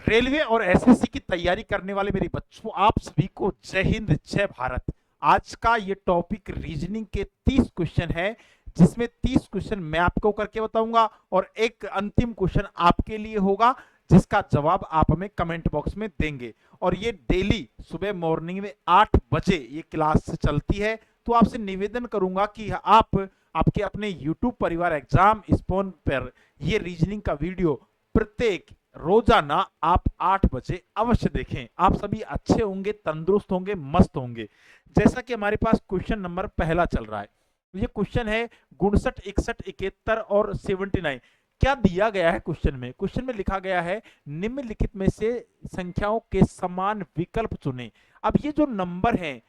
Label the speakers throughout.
Speaker 1: Railway और SSC की तैयारी करने वाले मेरे बच्चों, आप सभी को जय हिंद जय भारत। आज का ये टॉपिक रीजनिंग के 30 क्वेश्चन है, जिसमें 30 क्वेश्चन मैं आपको करके बताऊंगा और एक अंतिम क्वेश्चन आपके लिए होगा, जिसका जवाब आप हमें कमेंट बॉक्स में देंगे। और ये डेली सुबह मॉर्निंग में 8 बजे ये क्लास चलती है। तो आपसे निवेदन करूंगा कि आप आपके अपने यूट्यूब परिवार एग्जाम स्पोन पर ये रीजनिंग का वीडियो प्रत्येक रोजाना आप 8 बजे अवश्य देखें। आप सभी अच्छे होंगे, तंदुरुस्त होंगे, मस्त होंगे। जैसा कि हमारे पास क्वेश्चन नंबर पहला चल रहा है, ये क्वेश्चन है 59, 61, 71 और 79। क्या दिया गया है क्वेश्चन में? क्वेश्चन में लिखा गया है निम्नलिखित में से संख्याओं के समान विकल्प चुनें। अब ये जो नंबर हैं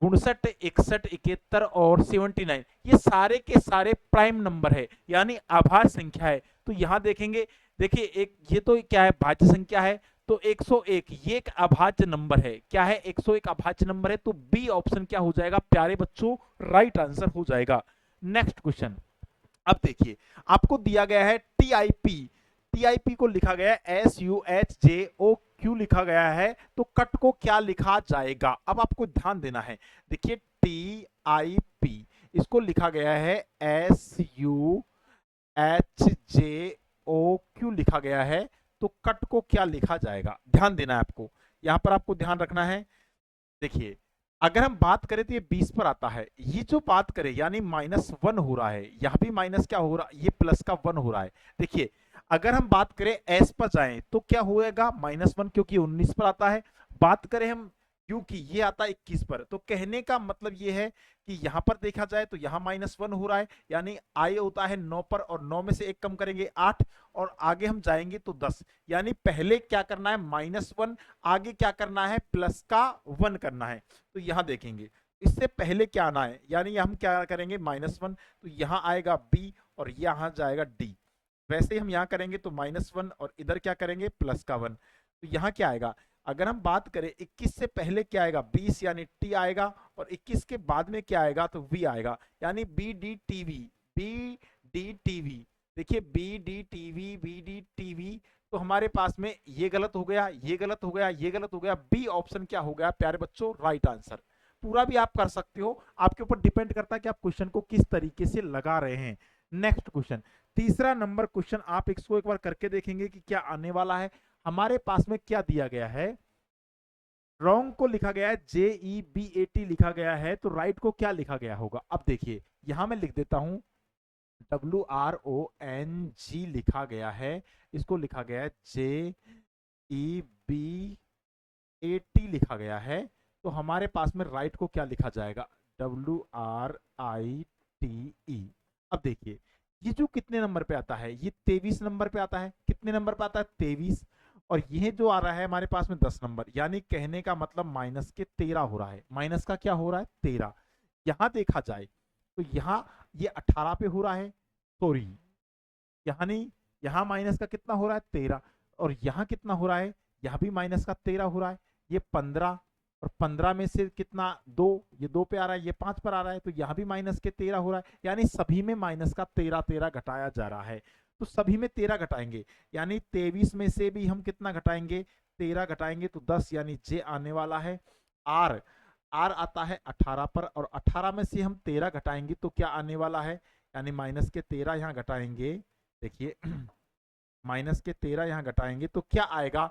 Speaker 1: 59, 61, 71 और 79, ये सारे के सारे प्राइम नंबर है, यानी आभाज्य संख्या है। तो यहां देखेंगे, देखिए एक ये तो क्या है, भाज्य संख्या है। तो 101 ये एक अभाज्य नंबर है। क्या है? 101 अभाज्य नंबर है। तो बी ऑप्शन क्या हो जाएगा प्यारे बच्चों? राइट आंसर हो जाएगा। नेक्स्ट क्वेश्चन, अब देखिए आपको दिया गया है टीआईपी। टीआईपी को लिखा गया है SUHJO लिखा गया है। तो कट को क्या लिखा जाएगा? अब आपको ध्यान देना है। देखिए टीआईपी इसको लिखा गया है SUHJO लिखा गया है। तो कट को क्या लिखा जाएगा? ध्यान देना है आपको, यहां पर आपको ध्यान रखना है। देखिए अगर हम बात करें तो ये 20 पर आता है। ये जो बात करें यानी -1 हो रहा है, यहां भी माइनस क्या हो रहा है, ये प्लस का 1 हो रहा है। देखिए अगर हम बात करें एस पर जाएं तो क्या होएगा? -1, क्योंकि 19 पर आता है। बात करें हम क्यू की, ये आता है 21 पर। तो कहने का मतलब ये है कि यहां पर देखा जाए तो यहां -1 हो रहा है, यानी आई होता है 9 पर, और 9 में से एक कम करेंगे 8, और आगे हम जाएंगे तो 10। यानी पहले क्या करना है? -1, आगे क्या करना है? प्लस का 1 करना है। तो यहां देखेंगे इससे पहले क्या आना है, यानी हम क्या करेंगे? -1, तो यहां आएगा बी और यहां जाएगा डी। वैसे ही हम यहां करेंगे तो -1 और इधर क्या करेंगे? प्लस का 1। तो यहां क्या आएगा? अगर हम बात करें 21 से पहले क्या आएगा? 20, यानी टी आएगा, और 21 के बाद में क्या आएगा? तो वी आएगा, यानी B D TV. B D TV, देखिए B D TV, B D TV. तो हमारे पास में ये गलत हो गया, ये गलत हो गया, ये गलत हो गया। बी ऑप्शन क्या हो गया प्यारे बच्चों? Right answer. पूरा भी आप कर सकते हो, आपके ऊपर डिपेंड करता है कि आप क्वेश्चन को किस तरीके से लगा रहे हैं। नेक्स्ट क्वेश्चन, तीसरा नंबर क्वेश्चन, आप इसको एक बार करके देखेंगे कि क्या आने वाला है। हमारे पास में क्या दिया गया है? रॉन्ग को लिखा गया है JEBAT लिखा गया है। तो राइट को क्या लिखा गया होगा? अब देखिए यहां मैं लिख देता हूं WRONG लिखा गया है, इसको लिखा गया है JEBAT लिखा गया है। तो हमारे पास में राइट को क्या लिखा जाएगा? WRITE। अब देखिए ये जो कितने नंबर पे आता है? ये 23 नंबर पे आता है। कितने नंबर पे आता है? 23। और ये जो आ रहा है हमारे पास में 10 नंबर, यानी कहने का मतलब माइनस के 13 हो रहा है। माइनस का क्या हो रहा है? 13। यहां देखा जाए तो यहां ये 18 पे हो रहा है, सॉरी यहां नहीं, यहां माइनस का कितना हो रहा है? 13। और यहां कितना हो रहा है? यहां भी माइनस का 13 हो रहा है। ये 15, और 15 में से कितना? 2, ये 2 पे आ रहा है, ये 5 पर आ रहा है। तो यहां भी माइनस के 13 हो रहा है, यानी सभी में माइनस का 13 13 घटाया जा रहा है। तो सभी में 13 घटाएंगे, यानी 23 में से भी हम कितना घटाएंगे? 13 घटाएंगे तो 10, यानी जे आने वाला है। आर आर आता है 18 पर, और 18 में से हम 13 घटाएंगे तो क्या आने वाला है? यानी माइनस के 13 यहाँ घटाएंगे। देखिए माइनस के 13 यहाँ घटाएंगे तो क्या आएगा?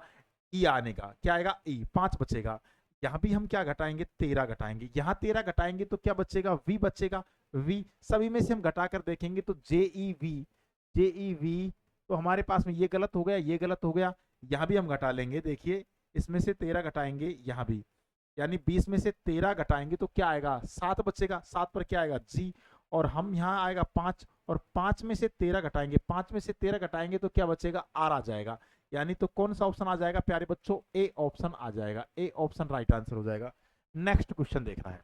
Speaker 1: ई आने का, क्या आएगा? ई, 5 बचेगा। यहाँ भी हम क्या घटाएंगे? 13 घटाएंगे। यहाँ 13 घटाएंगे तो क्या बचेगा? वी बचेगा। वी सभी में से हम घटाकर देखेंगे तो JEV। तो हमारे पास में ये गलत हो गया, ये गलत हो गया। यहाँ भी हम घटा लेंगे। देखिए इसमें से 13 घटाएंगे, यहाँ भी, यानी 20 में से 13 घटाएंगे तो क्या आएगा? 7 बचेगा। 7 पर क्या आएगा? जी। और हम यहाँ आएगा 5, और 5 में से 13 घटाएंगे। 5 में से 13 घटाएंगे तो क्या बचेगा? आर आ जाएगा। यानी तो कौन सा ऑप्शन आ जाएगा प्यारे बच्चों? ए ऑप्शन आ जाएगा। ए ऑप्शन राइट आंसर हो जाएगा। नेक्स्ट क्वेश्चन देखना है।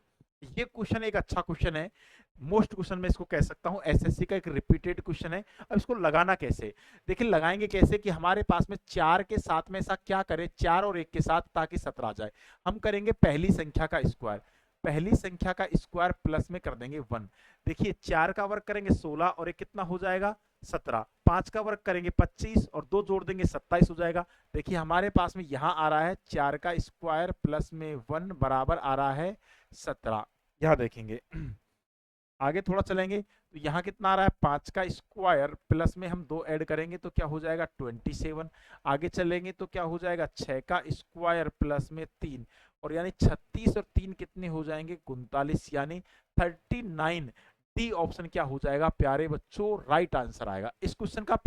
Speaker 1: ये क्वेश्चन एक अच्छा क्वेश्चन है, मोस्ट क्वेश्चन में इसको कह सकता हूं। एसएससी का एक रिपीटेड क्वेश्चन है। अब इसको लगाना कैसे? देखिए लगाएंगे कैसे कि हमारे पास में 4 के साथ में ऐसा क्या करें, 4 और 1 के साथ, ताकि 17 आ जाए। हम करेंगे पहली संख्या का स्क्वायर। पहली संख्या का स्क्वायर प्लस में कर देंगे 1। देखिए 4 का वर्ग करेंगे 16 और ये कितना हो जाएगा 17। 5 का वर्ग करेंगे 25 और 2 जोड़ देंगे 27 हो जाएगा। देखिए हमारे पास में यहां आ रहा है 4 का स्क्वायर प्लस में 1 बराबर आ रहा है 17। यहां देखेंगे आगे थोड़ा चलेंगे तो यहाँ कितना आ रहा है 5 का स्क्वायर प्लस में हम 2 ऐड करेंगे तो क्या हो जाएगा 27। आगे चलेंगे तो क्या हो जाएगा 6 का स्क्वायर प्लस में 3 और यानी 36 और 3 कितने हो जाएंगे 39 यानी 39। डी ऑप्शन क्या हो जाएगा प्यारे बच्चों राइट आंसर आएगा। इस क्वेश्चन का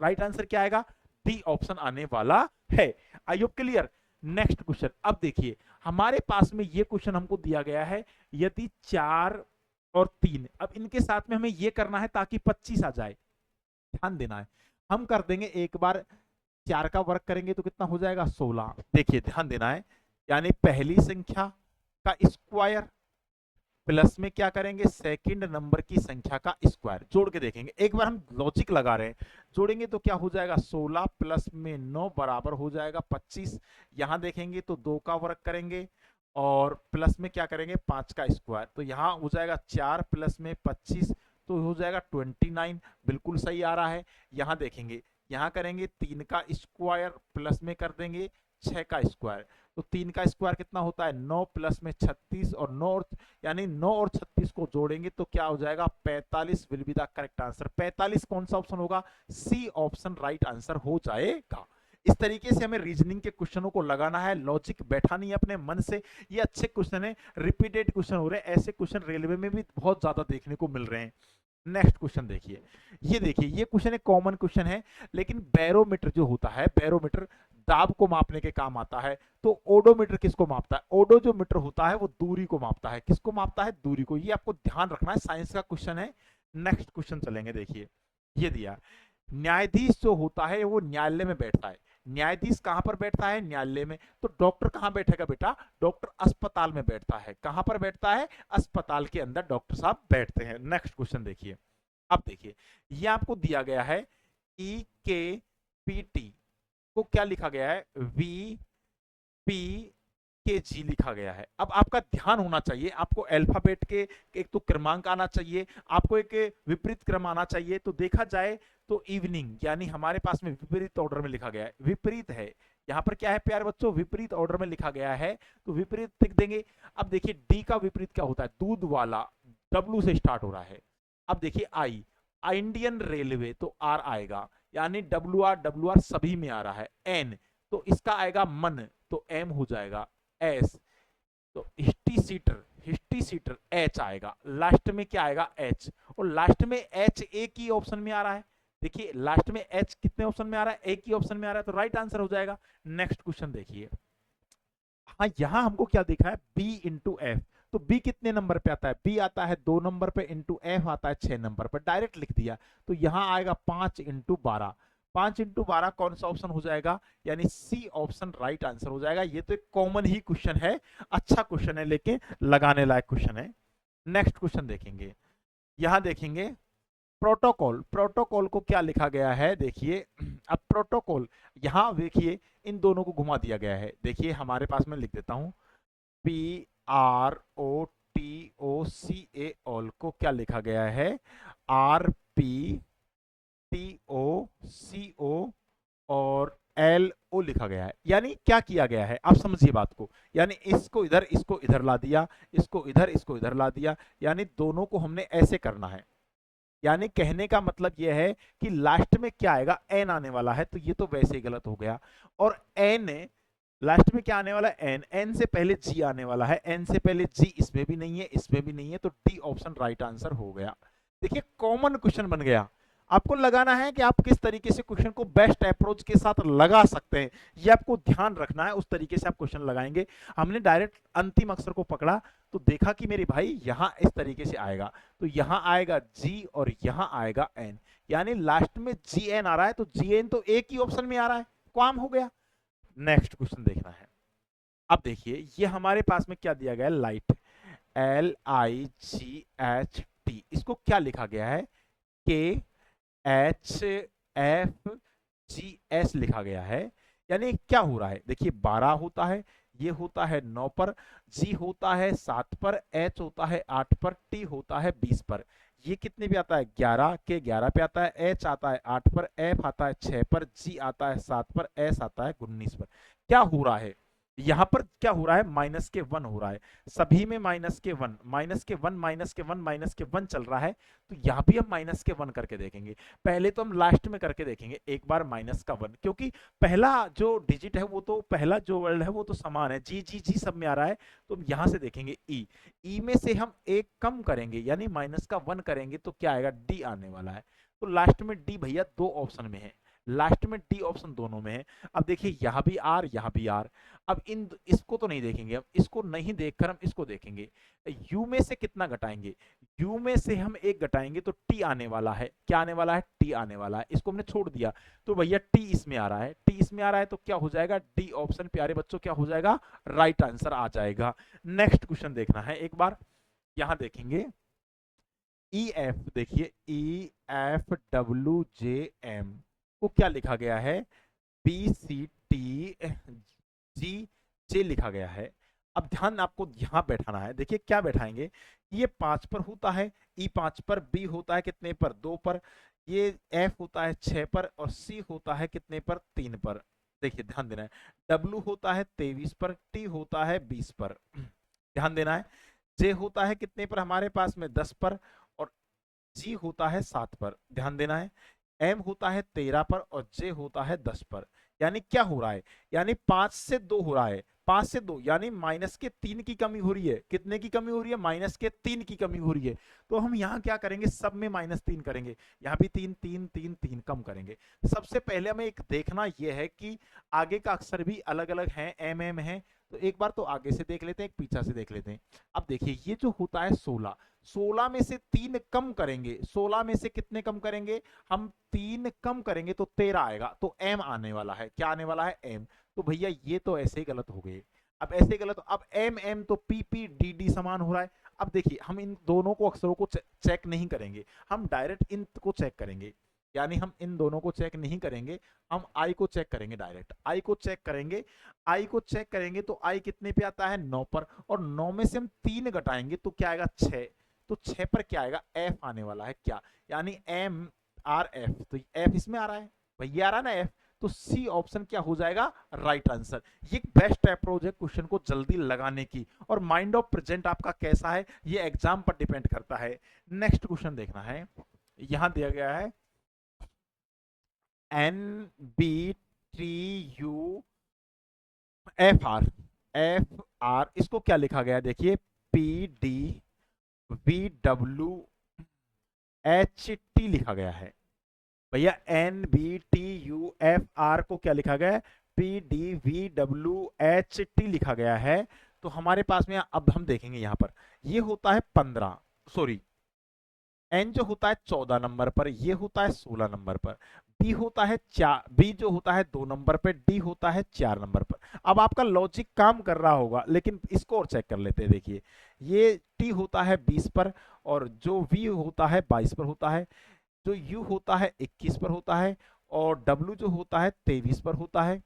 Speaker 1: राइट आंसर क्या आएगा डी ऑप्शन आने वाला है। I hope clear. Next question अब देखिए हमारे पास में ये क्वेश्चन हमको दिया गया है यदि 4 और 3, अब इनके साथ में हमें ये करना है ताकि 25 आ जाए। ध्यान देना है हम कर देंगे एक बार 4 का वर्ग करेंगे तो कितना हो जाएगा 16। देखिए ध्यान देना है यानी पहली संख्या का स्क्वायर प्लस में क्या करेंगे सेकंड नंबर की संख्या का स्क्वायर जोड़ के देखेंगे। एक बार हम लॉजिक लगा रहे हैं जोड़ेंगे तो क्या हो जाएगा 16 प्लस में 9 बराबर हो जाएगा 25। यहां देखेंगे तो 2 का वर्ग करेंगे और प्लस में क्या करेंगे 5 का स्क्वायर तो यहाँ हो जाएगा 4 प्लस में 25 तो हो जाएगा 29। बिल्कुल सही आ रहा है। यहाँ देखेंगे यहाँ करेंगे 3 का स्क्वायर प्लस में कर देंगे 6 का स्क्वायर तो 3 का स्क्वायर कितना होता है 9 प्लस में 36 और 9 और यानी 9 और 36 को जोड़ेंगे तो क्या हो जाएगा 45 will be the correct answer. 45 कौन सा ऑप्शन होगा सी ऑप्शन राइट आंसर हो जाएगा। इस तरीके से हमें रीजनिंग के क्वेश्चनों को लगाना है, लॉजिक बैठा नहीं है अपने मन से। ये अच्छे क्वेश्चन है, रिपीटेड क्वेश्चन हो रहे हैं, ऐसे क्वेश्चन रेलवे में भी बहुत ज्यादा देखने को मिल रहे हैं। नेक्स्ट क्वेश्चन देखिए, ये देखिए ये क्वेश्चन एक कॉमन क्वेश्चन है लेकिन बैरोमीटर जो होता है बैरोमीटर दाब को मापने के काम आता है तो ओडोमीटर किसको मापता है ओडो जो मीटर होता है वो दूरी को मापता है। किसको मापता है दूरी को। ये आपको ध्यान रखना है, साइंस का क्वेश्चन है। नेक्स्ट क्वेश्चन चलेंगे। देखिए ये दिया न्यायाधीश जो होता है वो न्यायालय में बैठता है। न्यायाधीश कहां पर बैठता है न्यायालय में। तो डॉक्टर कहां बैठेगा बेटा डॉक्टर अस्पताल में बैठता है। कहां पर बैठता है अस्पताल के अंदर डॉक्टर साहब बैठते हैं। नेक्स्ट क्वेश्चन देखिए। अब देखिए ये आपको दिया गया है ई के पी टी को क्या लिखा गया है वी पी के जी लिखा गया है। अब आपका ध्यान होना चाहिए, आपको अल्फाबेट के एक तो क्रमांक आना चाहिए, आपको एक विपरीत क्रम आना चाहिए। तो देखा जाए तो इवनिंग यानी हमारे पास में विपरीत ऑर्डर में लिखा गया है, विपरीत है यहाँ पर क्या है प्यारे बच्चों विपरीत ऑर्डर में लिखा गया है तो विपरीत लिख देंगे। अब देखिए डी का विपरीत क्या होता है दूध वाला, डब्ल्यू से स्टार्ट हो रहा है। अब देखिए आई इंडियन रेलवे तो आर आएगा यानी डब्ल्यू आर सभी में आ रहा है। एन तो इसका आएगा मन तो एम हो जाएगा। एस तो हिस्ट्री सीटर एच आएगा। लास्ट में क्या आएगा एच और लास्ट में एच एक ही ऑप्शन में आ रहा है। देखिए लास्ट में एच कितने ऑप्शन में आ रहा है एक ही ऑप्शन में आ रहा है तो राइट आंसर हो जाएगा। नेक्स्ट क्वेश्चन देखिए। हाँ यहां हमको क्या देखा है बी इंटू एफ तो बी कितने नंबर पे आता है बी आता है 2 नंबर पे इंटू एफ आता है 6 नंबर पर। डायरेक्ट लिख दिया तो यहां आएगा 5 इंटू 12। 5 इंटू 12 कौन सा ऑप्शन हो जाएगा यानी सी ऑप्शन राइट आंसर हो जाएगा। ये तो एक कॉमन ही क्वेश्चन है, अच्छा क्वेश्चन है लेकिन लगाने लायक क्वेश्चन है। नेक्स्ट क्वेश्चन देखेंगे। यहां देखेंगे प्रोटोकॉल, प्रोटोकॉल को क्या लिखा गया है देखिए। अब प्रोटोकॉल यहां देखिए इन दोनों को घुमा दिया गया है। देखिए हमारे पास में लिख देता हूं P R O T O C A L को क्या लिखा गया है R P T O C O और एल ओ लिखा गया है। यानी क्या किया गया है आप समझिए बात को, यानी इसको इधर ला दिया, इसको इधर ला दिया, यानी दोनों को हमने ऐसे करना है। यानी कहने का मतलब यह है कि लास्ट में क्या आएगा एन आने वाला है तो ये तो वैसे ही गलत हो गया। और एन लास्ट में क्या आने वाला है एन, एन से पहले जी आने वाला है, एन से पहले जी इसमें भी नहीं है इसमें भी नहीं है तो डी ऑप्शन राइट आंसर हो गया। देखिए कॉमन क्वेश्चन बन गया। आपको लगाना है कि आप किस तरीके से क्वेश्चन को बेस्ट अप्रोच के साथ लगा सकते हैं, ये आपको ध्यान रखना है, उस तरीके से आप क्वेश्चन लगाएंगे। हमने डायरेक्ट अंतिम अक्षर को पकड़ा तो देखा कि मेरे भाई यहां इस तरीके से आएगा तो यहां आएगा जी और यहां आएगा एन, यानी लास्ट में जी एन आ रहा है तो जी एन तो एक ही ऑप्शन में आ रहा है, काम हो गया। नेक्स्ट क्वेश्चन देखना है। अब देखिए ये हमारे पास में क्या दिया गया है लाइट, LIGHT, इसको क्या लिखा गया है KHFGS लिखा गया है। यानी क्या हो रहा है देखिए 12 होता है, ये होता है 9 पर, जी होता है 7 पर, एच होता है 8 पर, टी होता है 20 पर। ये कितने पे आता है? 11 के 11 पे आता है, एच आता है 8 पर, एफ आता है 6 पर, जी आता है 7 पर, एस आता है 19 पर। क्या हो रहा है यहां पर? क्या हो रहा है? माइनस के 1 हो रहा है, सभी में माइनस के 1, माइनस के 1, माइनस के 1, माइनस के 1 चल रहा है। तो यहां भी हम माइनस के 1 करके देखेंगे। पहले तो हम लास्ट में करके देखेंगे एक बार माइनस का 1, क्योंकि पहला जो डिजिट है वो तो, पहला जो वर्ड है वो तो समान है, जी जी जी सब में आ रहा है। तो हम यहां से देखेंगे ई में से हम एक कम करेंगे यानी माइनस का 1 करेंगे तो क्या आएगा? डी आने वाला है। तो लास्ट में डी भैया दो ऑप्शन में है, लास्ट में डी ऑप्शन दोनों में है। अब देखिए यहाँ भी आर, यहाँ भी आर। अब इन इसको तो नहीं देखेंगे, अब इसको नहीं देखकर हम इसको देखेंगे। यू में से कितना घटाएंगे? यू में से हम एक घटाएंगे तो टी आने वाला है। क्या आने वाला है? टी आने वाला है। इसको हमने छोड़ दिया तो भैया टी इसमें आ रहा है, टी इसमें आ रहा है तो क्या हो जाएगा? डी ऑप्शन प्यारे बच्चों क्या हो जाएगा? राइट आंसर आ जाएगा। नेक्स्ट क्वेश्चन देखना है एक बार, यहां देखेंगे ई एफ। देखिए E F W J M को क्या लिखा गया है? बी सी टी जी जे लिखा गया है। अब ध्यान आपको यहां बैठाना है। देखिए क्या बैठाएंगे? ये 5 पर होता है, ई 5 पर, बी होता है कितने पर? 2 पर, ये एफ होता है 6 पर, और सी होता है कितने पर? 3 पर। देखिए ध्यान देना है, डब्ल्यू होता है 23 पर, टी होता है 20 पर। ध्यान देना है, जे होता है कितने पर हमारे पास में? 10 पर, और जी होता है 7 पर। ध्यान देना है, एम होता है 13 पर और जे होता है 10 पर। यानी क्या हो रहा है? यानी 5 से 2 हो रहा है, 5 से 2 यानी माइनस के 3 की कमी हो रही है। कितने की कमी हो रही है? माइनस के 3 की कमी हो रही है। तो हम यहाँ क्या करेंगे? सब में -3 करेंगे, यहाँ भी 3 3 3 3 कम करेंगे। सबसे पहले हमें एक देखना यह है कि आगे का अक्षर भी अलग अलग है, एम एम है। तो एक बार तो आगे से देख लेते हैं, एक पीछे से देख लेते हैं। अब देखिए ये जो होता है 16, 16 में से 3 कम करेंगे, 16 में से कितने कम करेंगे? हम 3 कम करेंगे तो 13 आएगा, तो एम आने वाला है। क्या आने वाला है? एम। तो भैया ये तो ऐसे ही गलत हो गए। अब ऐसे गलत, अब एम एम तो पी पी डी डी समान हो रहा है। अब देखिए हम इन दोनों को अक्षरों को चेक नहीं करेंगे, हम डायरेक्ट इन को चेक करेंगे। यानी हम इन दोनों को चेक नहीं करेंगे, हम आई को चेक करेंगे, डायरेक्ट आई को चेक करेंगे। आई को चेक करेंगे तो आई कितने पे आता है? 9 पर, और 9 में से हम 3 घटाएंगे तो क्या आएगा? 6। तो 6 पर क्या आएगा? एफ आने वाला है। क्या? यानी एम आर एफ, तो एफ इसमें आ रहा है, भैया आ रहा है ना एफ। तो सी ऑप्शन क्या हो जाएगा? Right answer. ये बेस्ट अप्रोच है क्वेश्चन को जल्दी लगाने की। और माइंड ऑफ प्रेजेंट आपका कैसा है ये एग्जाम पर डिपेंड करता है। नेक्स्ट क्वेश्चन देखना है, यहां दिया गया है N B T U F R, F R इसको क्या लिखा गया? देखिए P D V W H T लिखा गया है। भैया N B T U F R को क्या लिखा गया है? P D V W H T लिखा गया है। तो हमारे पास में अब हम देखेंगे यहां पर, ये होता है 15, सॉरी एन जो होता है 14 नंबर पर, ये होता है 16 नंबर पर, बी होता है 4, बी जो होता है 2 नंबर पर, डी होता है 4 नंबर पर। अब आपका लॉजिक काम कर रहा होगा, लेकिन इसको और चेक कर लेते हैं। देखिए ये टी होता है 20 पर, और जो वी होता है 22 पर होता है, जो यू होता है 21 पर होता है, और डब्ल्यू जो होता है 23 पर होता है,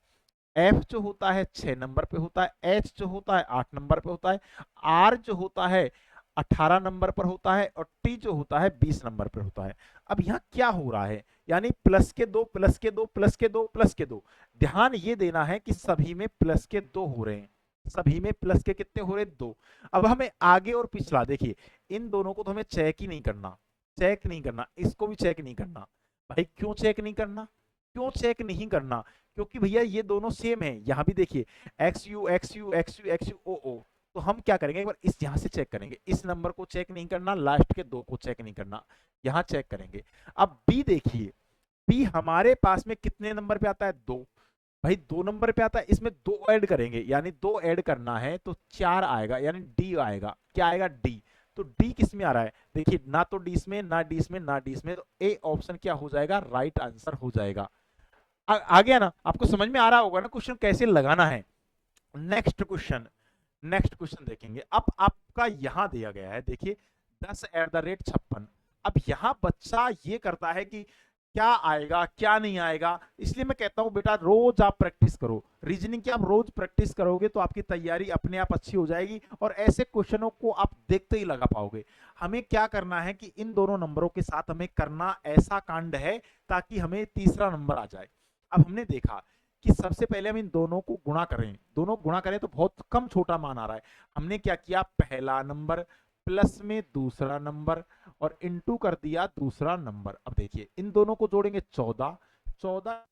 Speaker 1: एफ जो होता है 6 नंबर पे होता है, एच जो होता है 8 नंबर पे होता है, आर जो होता है 18 नंबर पर होता है, और टी जो होता है 20 नंबर पर होता है। अब यहाँ क्या हो रहा है? यानी प्लस के 2 प्लस के 2 प्लस के 2 प्लस के 2। ध्यान ये देना है कि सभी में प्लस के 2 हो रहे हैं, सभी में प्लस के कितने हो रहे हैं? 2। अब हमें आगे और पिछला देखिए, इन दोनों को तो हमें चेक ही नहीं करना, चेक नहीं करना, इसको भी चेक नहीं करना। भाई क्यों चेक नहीं करना? क्यों चेक नहीं करना? क्योंकि भैया ये दोनों सेम है। यहां भी देखिए X U X U X U X U O O. तो हम क्या करेंगे? एक बार इस यहां से चेक करेंगे, इस नंबर को चेक नहीं करना, लास्ट के 2 को चेक नहीं करना, यहां चेक करेंगे। अब बी देखिए, बी हमारे पास में कितने नंबर पे आता है? 2। भाई 2 नंबर पे आता है, इसमें 2 ऐड करेंगे, यानी 2 ऐड करना है तो 4 आएगा, यानी डी आएगा। क्या आएगा? डी। तो डी किस में आ रहा है? देखिए ना तो डी इसमें, ना डी इसमें, ना डी इसमें, तो ए ऑप्शन क्या हो जाएगा? राइट आंसर हो जाएगा। आ गया ना? आपको समझ में आ रहा होगा ना क्वेश्चन कैसे लगाना है। नेक्स्ट क्वेश्चन, नेक्स्ट क्वेश्चन देखेंगे। अब आपका यहां दिया गया है, देखिए 10 @ 56। अब यहां बच्चा ये करता है कि क्या आएगा क्या नहीं आएगा। इसलिए मैं कहता हूं बेटा रोज आप प्रैक्टिस करो रीजनिंग की। आप रोज प्रैक्टिस करोगे तो आपकी तैयारी अपने आप अच्छी हो जाएगी और ऐसे क्वेश्चनों को आप देखते ही लगा पाओगे। हमें क्या करना है कि इन दोनों नंबरों के साथ हमें करना ऐसा कांड है ताकि हमें तीसरा नंबर आ जाए। अब हमने देखा कि सबसे पहले हम इन दोनों को गुणा करें, दोनों गुणा करें तो बहुत कम छोटा मान आ रहा है। हमने क्या किया, पहला नंबर प्लस में दूसरा नंबर और इंटू कर दिया दूसरा नंबर। अब देखिए इन दोनों को जोड़ेंगे 14, 14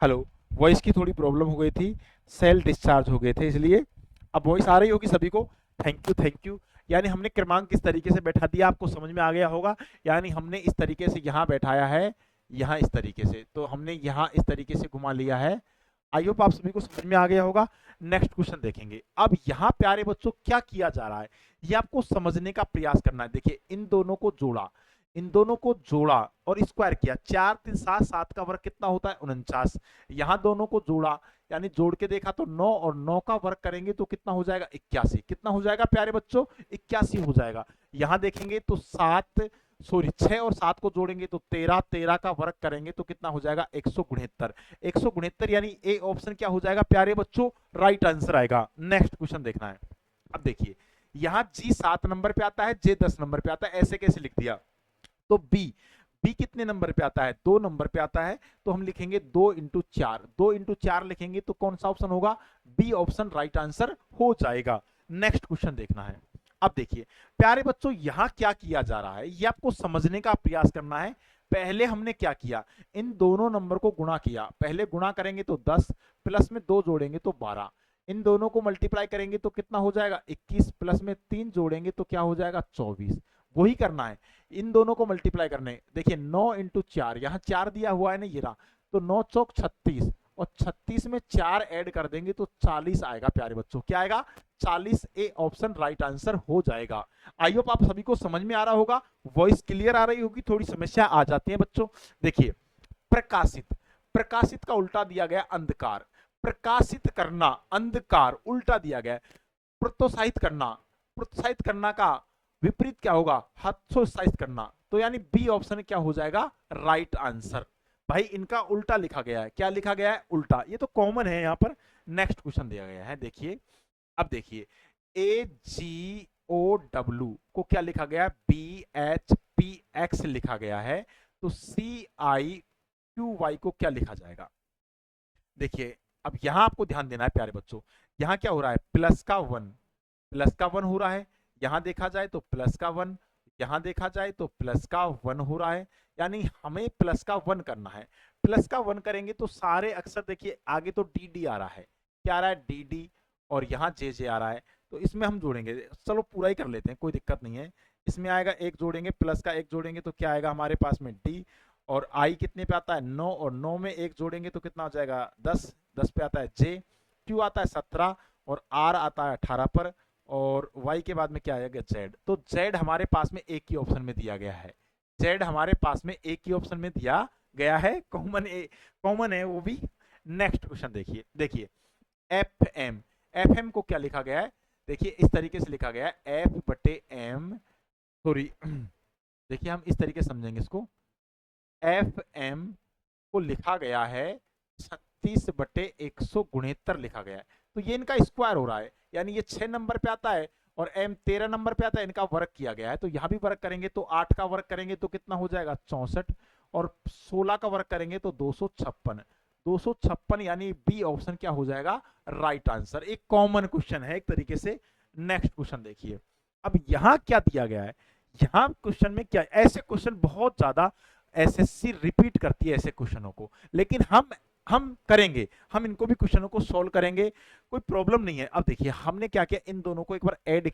Speaker 1: हेलो, वॉइस की थोड़ी प्रॉब्लम हो गई थी, सेल डिस्चार्ज हो गए थे इसलिए। अब वॉइस आ रही होगी सभी को। Thank you thank you. यानी हमने क्रमांक किस तरीके से बैठा दिया आपको समझ में आ गया होगा। यानी हमने इस तरीके से यहाँ बैठाया है यहाँ इस तरीके से, तो हमने यहाँ इस तरीके से घुमा लिया है। आई होप आप सभी को समझ में आ गया होगा। नेक्स्ट क्वेश्चन देखेंगे। अब यहाँ प्यारे बच्चों क्या किया जा रहा है, ये आपको समझने का प्रयास करना है। देखिए इन दोनों को जोड़ा, इन दोनों को जोड़ा और स्क्वायर किया, 4 3 7, 7 का वर्ग कितना होता है 49। यहाँ दोनों को जोड़ा यानी जोड़ के देखा तो 9 और 9 का वर्ग करेंगे तो कितना हो जाएगा 81। कितना हो जाएगा प्यारे बच्चों 81 हो जाएगा। यहाँ देखेंगे तो 6 और 7 को जोड़ेंगे तो 13, 13 का वर्ग करेंगे तो कितना हो जाएगा 169। 169 यानी ए ऑप्शन क्या हो जाएगा प्यारे बच्चों, राइट आंसर आएगा। नेक्स्ट क्वेश्चन देखना है। अब देखिए यहाँ जी 7 नंबर पे आता है, जे 10 नंबर पे आता है, ऐसे कैसे लिख दिया। तो बी कितने नंबर पे आता है 2 नंबर पे आता है, तो हम लिखेंगे 2 इंटू 4, 2 इंटू 4 लिखेंगे तो कौन सा ऑप्शन होगा, बी ऑप्शन राइट आंसर हो जाएगा। नेक्स्ट क्वेश्चन देखना है। अब देखिए प्यारे बच्चों यहाँ क्या किया जा रहा है, ये आपको समझने का प्रयास करना है। पहले हमने क्या किया, इन दोनों नंबर को गुणा किया। पहले गुणा करेंगे तो 10, प्लस में 2 जोड़ेंगे तो 12, इन दोनों को मल्टीप्लाई करेंगे तो कितना हो जाएगा 21, प्लस में 3 जोड़ेंगे तो क्या हो जाएगा 24। वही करना है, इन दोनों को मल्टीप्लाई करने। देखिए 9 इंटू 4, यहाँ 4 दिया हुआ है ना, ये रहा, तो 9 चौक 36 और 36 में 4 ऐड कर देंगे तो 40 आएगा प्यारे बच्चों। क्या आएगा 40, ए ऑप्शन राइट आंसर हो जाएगा। आई होप आप सभी को समझ में आ रहा होगा, वॉइस क्लियर आ रही होगी, थोड़ी समस्या आ जाती है बच्चों। देखिए प्रकाशित, प्रकाशित का उल्टा दिया गया अंधकार, प्रकाशित करना अंधकार उल्टा दिया गया। प्रोत्साहित करना, प्रोत्साहित करना का विपरीत क्या होगा, हतोत्साहित करना, तो यानी बी ऑप्शन क्या हो जाएगा राइट आंसर। भाई इनका उल्टा लिखा गया है, क्या लिखा गया है उल्टा, ये तो कॉमन है यहाँ पर। नेक्स्ट क्वेश्चन दिया गया है, देखिए अब देखिए AGOW को क्या लिखा गया है, BHPX लिखा गया है, तो CIQY को क्या लिखा जाएगा। देखिए अब यहां आपको ध्यान देना है प्यारे बच्चों, यहां क्या हो रहा है प्लस का 1, प्लस का 1 हो रहा है, यहां देखा जाए तो प्लस का 1, यहां देखा जाए तो प्लस का 1 हो रहा है, यानी हमें प्लस का 1 करना है। प्लस का 1 करेंगे तो सारे अक्षर देखिए आगे तो डी आ रहा है, क्या आ रहा है डी, और यहाँ जे आ रहा है, तो इसमें हम जोड़ेंगे, चलो पूरा ही कर लेते हैं कोई दिक्कत नहीं है। इसमें आएगा एक जोड़ेंगे, प्लस का 1 जोड़ेंगे तो क्या आएगा हमारे पास में डी, और आई कितने पे आता है 9, और 9 में 1 जोड़ेंगे तो कितना हो जाएगा 10, 10 पे आता है जे, क्यू आता है 17, और आर आता है 18 पर, और y के बाद में क्या आएगा z। तो z हमारे पास में एक ही ऑप्शन में दिया गया है, z हमारे पास में एक ही ऑप्शन में दिया गया है, कॉमन है वो भी। नेक्स्ट क्वेश्चन देखिए, देखिए एफ एम को क्या लिखा गया है, देखिए इस तरीके से लिखा गया है F/M, सॉरी देखिए हम इस तरीके से समझेंगे इसको, FM को लिखा गया है 36/169 लिखा गया है, तो ये इनका स्क्वायर हो रहा है, यानी ये 6 नंबर पे आता है और M 13 नंबर पे आता है, इनका वर्ग किया गया है, तो यहाँ भी वर्ग करेंगे तो 8 का वर्ग करेंगे तो कितना हो जाएगा 64, और 16 का वर्ग करेंगे तो 256, 256 यानी बी ऑप्शन क्या हो जाएगा राइट आंसर। एक कॉमन क्वेश्चन है एक तरीके से। नेक्स्ट क्वेश्चन देखिए, अब यहाँ क्या दिया गया है, यहाँ क्वेश्चन में क्या, ऐसे क्वेश्चन बहुत ज्यादा एसएससी रिपीट करती है ऐसे क्वेश्चनों को, लेकिन हम करेंगे, हम इनको भी क्वेश्चनों को सॉल्व करेंगे, कोई प्रॉब्लम नहीं है। अब देखिए हमने क्या किया, इन दोनों को एक बार ऐड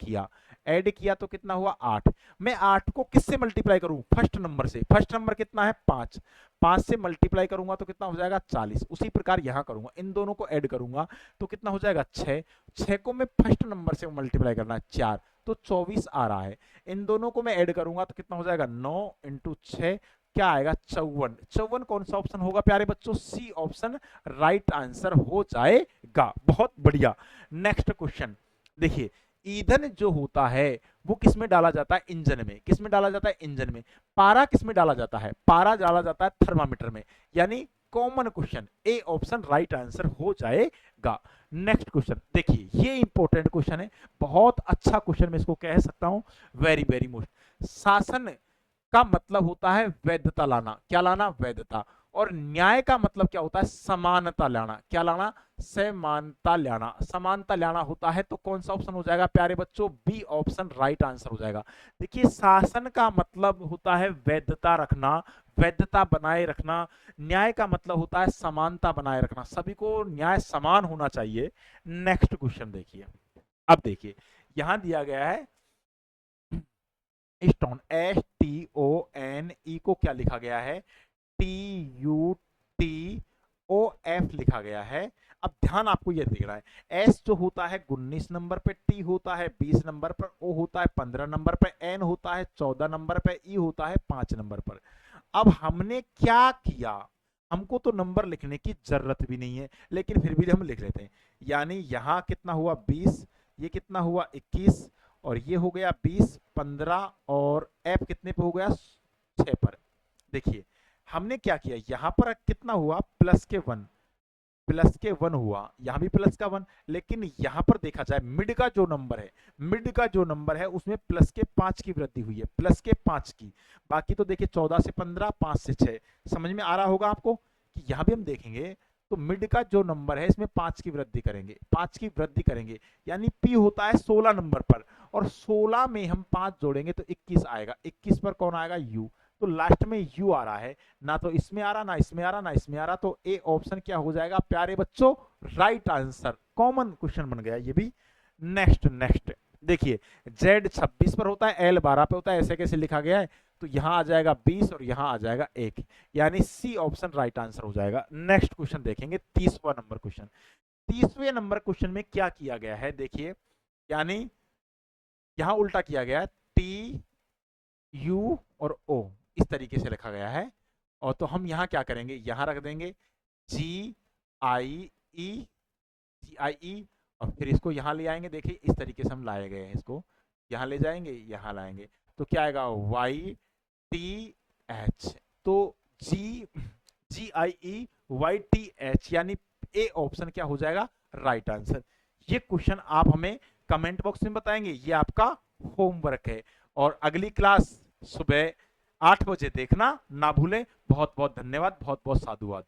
Speaker 1: किया तो कितना हुआ 8। मैं 8 को किससे मल्टीप्लाई करूं, फर्स्ट नंबर से, फर्स्ट नंबर कितना है 5, 5 से मल्टीप्लाई करूंगा तो कितना हो जाएगा 40। उसी प्रकार यहां करूंगा, इन दोनों को ऐड करूंगा तो कितना हो जाएगा 6, 6 को मैं फर्स्ट नंबर से मल्टीप्लाई करना है 4, तो 24 आ रहा है। इन दोनों को मैं ऐड करूंगा तो कितना हो जाएगा 9 इंटू 6, क्या आएगा 54। 54 कौन सा ऑप्शन होगा प्यारे बच्चों, सी ऑप्शन राइट आंसर हो जाएगा। बहुत बढ़िया। नेक्स्ट क्वेश्चन देखिए, ईंधन जो होता है वो किस में डाला जाता है, इंजन में। किस में डाला जाता है, इंजन में। पारा किस में डाला जाता है, पारा डाला जाता है थर्मामीटर में, यानी common question, A option right answer हो जाएगा। नेक्स्ट क्वेश्चन देखिए, ये इंपॉर्टेंट क्वेश्चन है, बहुत अच्छा क्वेश्चन मैं इसको कह सकता हूं, वेरी वेरी मोस्ट। शासन का मतलब होता है वैधता लाना, क्या लाना, वैधता। और न्याय का मतलब क्या होता है, समानता लाना, क्या लाना, समानता लाना। समानता लाना होता है तो कौन सा ऑप्शन हो जाएगा प्यारे बच्चों, बी ऑप्शन राइट आंसर हो जाएगा। देखिए शासन का मतलब होता है वैधता रखना, वैधता बनाए रखना। न्याय का मतलब होता है समानता बनाए रखना, सभी को न्याय समान होना चाहिए। नेक्स्ट क्वेश्चन देखिए, अब देखिए यहां दिया गया है स्टोन, STONE को क्या लिखा गया है, TUTOF लिखा गया है। अब ध्यान आपको यह देना है, S जो होता है 19 नंबर पे, T होता है 20 नंबर पर, O होता है 15 नंबर पे, N होता है 14 नंबर पे, E होता है 5 नंबर पर। अब हमने क्या किया, हमको तो नंबर लिखने की जरूरत भी नहीं है, लेकिन फिर भी हम लिख लेते हैं। यानी यहां कितना हुआ 20, ये कितना हुआ 21, और ये हो गया 20, 15, और F कितने पे हो गया 6 पर। देखिए हमने क्या किया, यहां पर कितना हुआ प्लस के 1, प्लस के 1 हुआ, यहां भी प्लस का 1, लेकिन यहां पर देखा जाए मिड का जो नंबर है, मिड का जो नंबर है उसमें प्लस के 5 की वृद्धि हुई है, प्लस के 5 की। बाकी तो देखिए 14 से 15, 5 से 6, समझ में आ रहा होगा आपको कि यहां भी हम देखेंगे तो मिड का जो नंबर है इसमें 5 की वृद्धि करेंगे, 5 की वृद्धि करेंगे, यानी पी होता है 16 नंबर पर, और 16 में हम 5 जोड़ेंगे तो 21 आएगा। 21 पर कौन आएगा, यू। तो लास्ट में यू आ रहा है, ना तो इसमें आ रहा, ना इसमें आ रहा, ना इसमें आ रहा, तो ए ऑप्शन क्या हो जाएगा प्यारे बच्चों, राइट आंसर। कॉमन क्वेश्चन बन गया ये भी। नेक्स्ट नेक्स्ट देखिए, Z 26 पर होता है, L 12 पे होता है, ऐसे कैसे लिखा गया है, तो यहां आ जाएगा 20 और यहां आ जाएगा 1, यानी सी ऑप्शन राइट आंसर हो जाएगा। नेक्स्ट क्वेश्चन देखेंगे, 30वां नंबर क्वेश्चन। 30वें नंबर क्वेश्चन में क्या किया गया है देखिए, यानी यहां उल्टा किया गया है, T U और O इस तरीके से लिखा गया है, और तो हम यहां क्या करेंगे, यहां रख देंगे GIE, GIE, और फिर इसको यहां ले आएंगे। देखिए इस तरीके से हम लाए गए हैं, इसको यहां ले जाएंगे, यहां लाएंगे, तो क्या आएगा YTH, तो GIE YTH, यानी ए ऑप्शन क्या हो जाएगा, राइट आंसर। ये क्वेश्चन आप हमें कमेंट बॉक्स में बताएंगे, ये आपका होमवर्क है, और अगली क्लास सुबह 8 बजे देखना ना भूलें। बहुत बहुत धन्यवाद, बहुत बहुत साधुवाद।